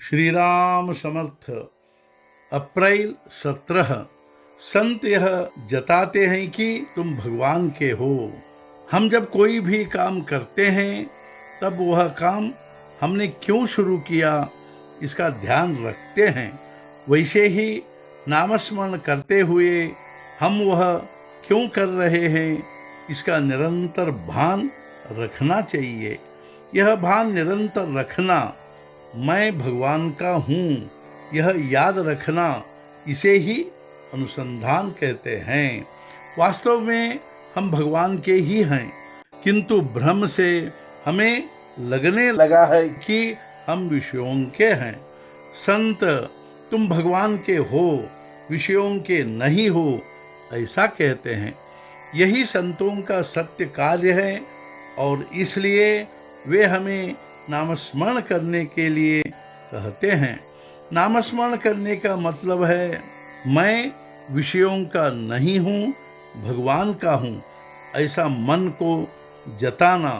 श्री राम समर्थ। अप्रैल 17। संत यह जताते हैं कि तुम भगवान के हो। हम जब कोई भी काम करते हैं तब वह काम हमने क्यों शुरू किया इसका ध्यान रखते हैं। वैसे ही नामस्मरण करते हुए हम वह क्यों कर रहे हैं इसका निरंतर भान रखना चाहिए। यह भान निरंतर रखना, मैं भगवान का हूँ, यह याद रखना, इसे ही अनुसंधान कहते हैं। वास्तव में हम भगवान के ही हैं, किंतु भ्रम से हमें लगने लगा है कि हम विषयों के हैं। संत तुम भगवान के हो, विषयों के नहीं हो, ऐसा कहते हैं। यही संतों का सत्य कार्य है और इसलिए वे हमें नामस्मरण करने के लिए कहते हैं। नामस्मरण करने का मतलब है मैं विषयों का नहीं हूँ, भगवान का हूँ, ऐसा मन को जताना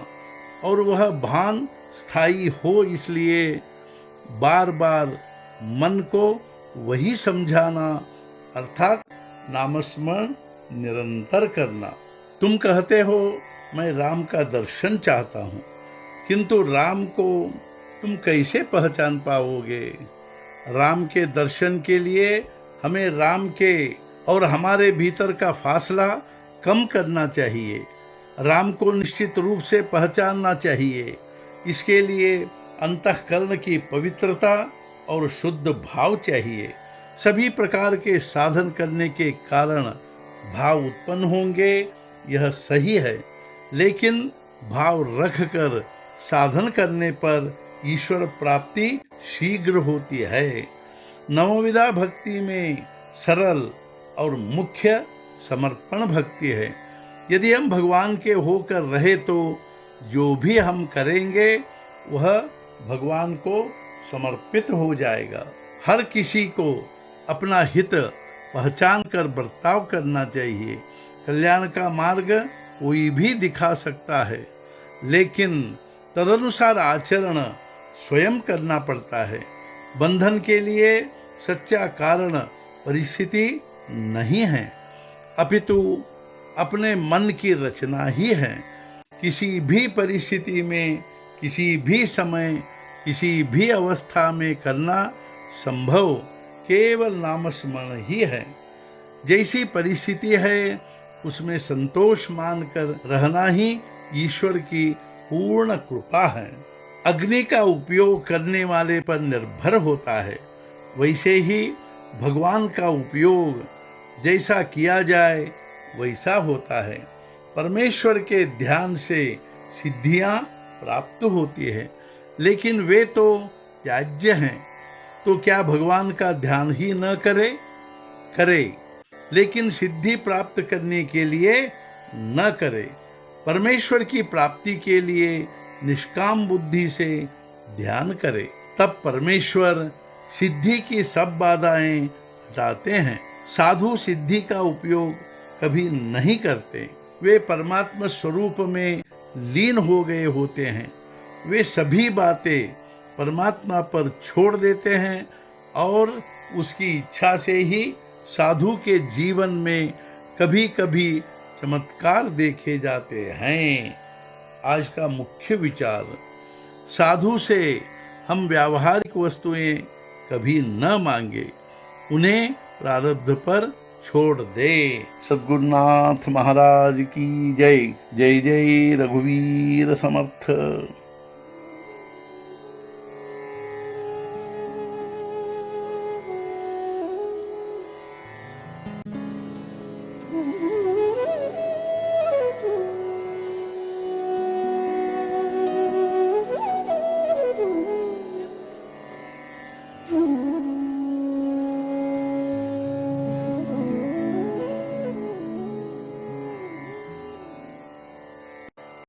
और वह भान स्थायी हो, इसलिए बार बार मन को वही समझाना, अर्थात नामस्मरण निरंतर करना। तुम कहते हो मैं राम का दर्शन चाहता हूँ, किंतु राम को तुम कैसे पहचान पाओगे। राम के दर्शन के लिए हमें राम के और हमारे भीतर का फासला कम करना चाहिए। राम को निश्चित रूप से पहचानना चाहिए। इसके लिए अंतःकरण की पवित्रता और शुद्ध भाव चाहिए। सभी प्रकार के साधन करने के कारण भाव उत्पन्न होंगे, यह सही है, लेकिन भाव रखकर साधन करने पर ईश्वर प्राप्ति शीघ्र होती है। नवविधा भक्ति में सरल और मुख्य समर्पण भक्ति है। यदि हम भगवान के होकर रहे तो जो भी हम करेंगे वह भगवान को समर्पित हो जाएगा। हर किसी को अपना हित पहचान कर बर्ताव करना चाहिए। कल्याण का मार्ग कोई भी दिखा सकता है, लेकिन तदनुसार आचरण स्वयं करना पड़ता है। बंधन के लिए सच्चा कारण परिस्थिति नहीं है, अपितु अपने मन की रचना ही है। किसी भी परिस्थिति में, किसी भी समय, किसी भी अवस्था में करना संभव केवल नामस्मरण ही है। जैसी परिस्थिति है उसमें संतोष मानकर रहना ही ईश्वर की पूर्ण कृपा है। अग्नि का उपयोग करने वाले पर निर्भर होता है, वैसे ही भगवान का उपयोग जैसा किया जाए वैसा होता है। परमेश्वर के ध्यान से सिद्धियां प्राप्त होती है, लेकिन वे तो त्याज्य हैं। तो क्या भगवान का ध्यान ही न करे, लेकिन सिद्धि प्राप्त करने के लिए न करे। परमेश्वर की प्राप्ति के लिए निष्काम बुद्धि से ध्यान करे, तब परमेश्वर सिद्धि की सब बाधाएं हटाते हैं। साधु सिद्धि का उपयोग कभी नहीं करते। वे परमात्मा स्वरूप में लीन हो गए होते हैं। वे सभी बातें परमात्मा पर छोड़ देते हैं और उसकी इच्छा से ही साधु के जीवन में कभी कभी चमत्कार देखे जाते हैं। आज का मुख्य विचार, साधु से हम व्यावहारिक वस्तुएं कभी न मांगे, उन्हें प्रारब्ध पर छोड़ दे। सद्गुरुनाथ महाराज की जय। जय जय रघुवीर समर्थ।